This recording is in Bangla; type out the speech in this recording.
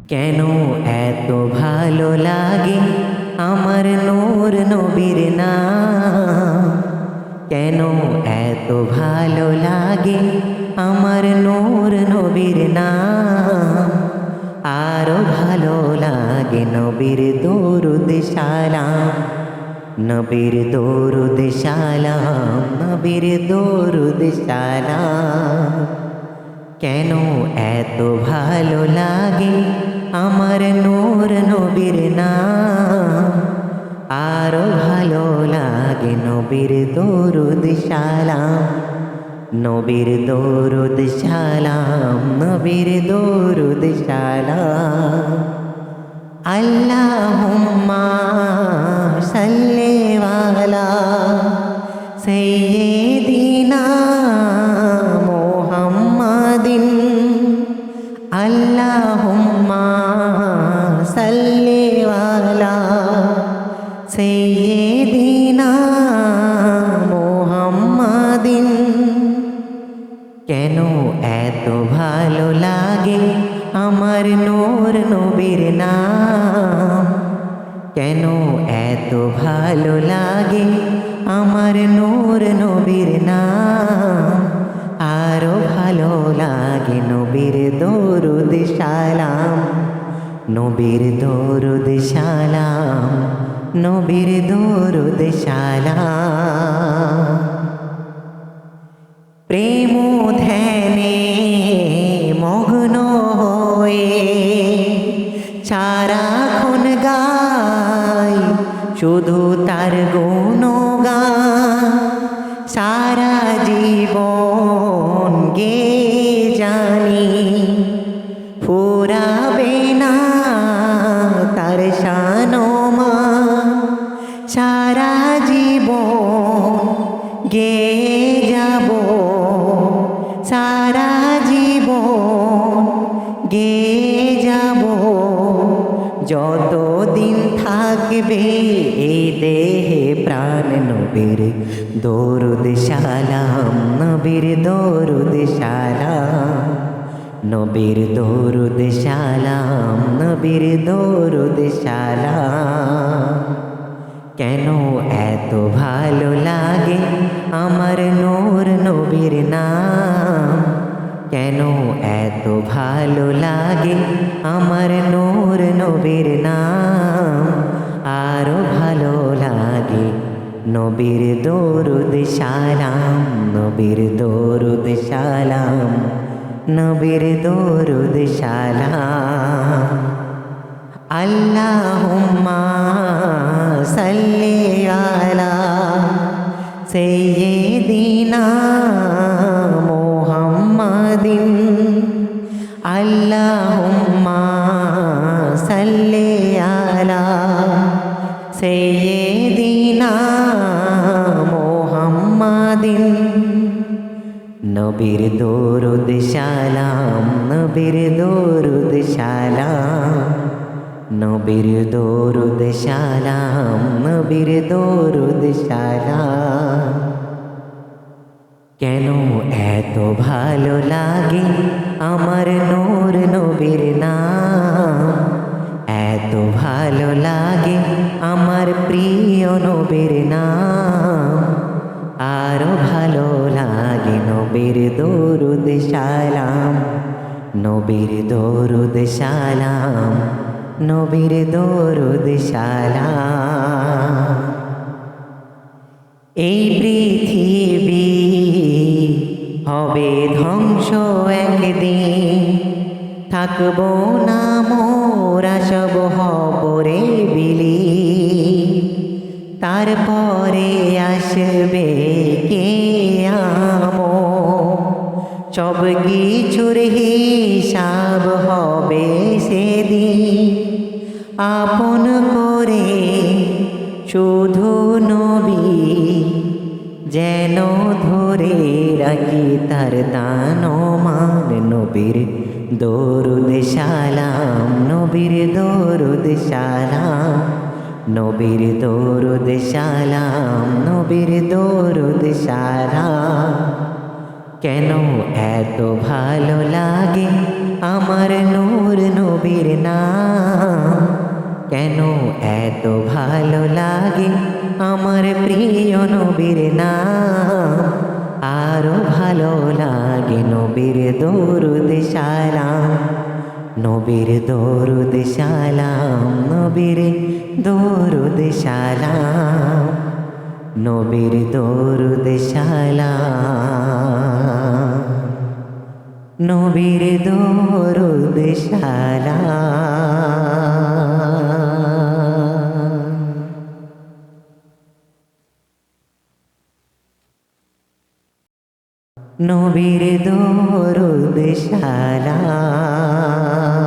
কেন এত ভালো লাগে আমার নূর নবীর নাম? কেন এত ভালো লাগে আমার নূর নবীর নাম? আরো ভালো লাগে নবীর দরুদ সালাম, নবীর দরুদ সালাম, নবীর দরুদ সালাম। কেন এত ভালো লাগে আমার নূর নবীর নাম? আরো ভালো লাগে নবীর দরুদ সালাম, নবীর দরুদ সালাম, নবীর দরুদ সালাম। আল্লাহুম্মা সাল্লি আলা সাইয়্যিদিনা মুহাম্মাদিন। আল্লাহুম্মা সাল্লি আলা সাইয়্যিদিনা মুহাম্মাদিন। কেন এত ভালো লাগে আমার নূর নবীর নাম? কেন এত ভালো লাগে আমার নূর নবীর নাম? আরো ভালো লাগে নবীর দরুদ সালাম, নবীর দরুদ সালাম, নবীর দরুদ সালাম। প্রেম ধ্যানে মগ্ন হয়ে সারাক্ষণ গাই শুধু তার গুণগান। সারা জীবন গে জানি ফুরাবে না তার শানমান। সারা জীবন গে যাব, সারা জীবন গে যাব, যতদিন থাকবে এই দেহে প্রাণ। নবীর দরুদ সালাম, নবীর দরুদ সালাম, নবীর দরুদ সালাম, নবীর দরুদ সালাম। কেন এত ভালো লাগে আমার নূর নবীর নাম? কেন এত ভালো লাগে আমার নূর নবীর নাম? আরো ভালো লাগে নবীর দরুদ সালাম, নবীর দরুদ সালাম, নবীর দরুদ সালাম। আল্লাহুম্মা সাল্লি আলা সাইয়্যিদিনা মুহাম্মাদিন। আল্লাহুম্মা সাল্লি আলা সাইয়্যিদিনা মুহাম্মাদিন। নবীর দরুদ সালাম, নবীর দরুদ সালাম, নবীর দরুদ সালাম, নবীর দরুদ সালাম। কেন এত ভালো লাগে আমার নূর নবীর নাম? এত ভালো লাগে আমার প্রিয় নবীর নাম। আরো ভালো লাগে নবীর দরুদ সালাম, নবীর দরুদ সালাম, নবীর দরুদ সালাম। এই পৃথিবী হবে ধ্বংস একদিন, থাকবো না মোরা সব হবরে বিলীন। তারপরে আসবে কিয়ামত, সব কিছুর হিসাব হবে সেদিন। আপন করে শুধু নবী যেন ধরে রাখি তার দান মান। নবীর দরুদ সালাম, নবীর দরুদ সালাম, নবীর দরুদ সালাম, নবীর দরুদ সালাম। কেন এত ভালো লাগে আমার নূর নবীর নাম, কেন এত ভালো লাগে আমার প্রিয় নবীর নাম, আরো ভালো লাগে নবীর দরুদ সালাম, নবীর দরুদ সালাম, নবীর দরুদ সালাম, নবীর দরুদ সালাম, নবীর দরুদ সালাম। নবীর দরুদ সালাম।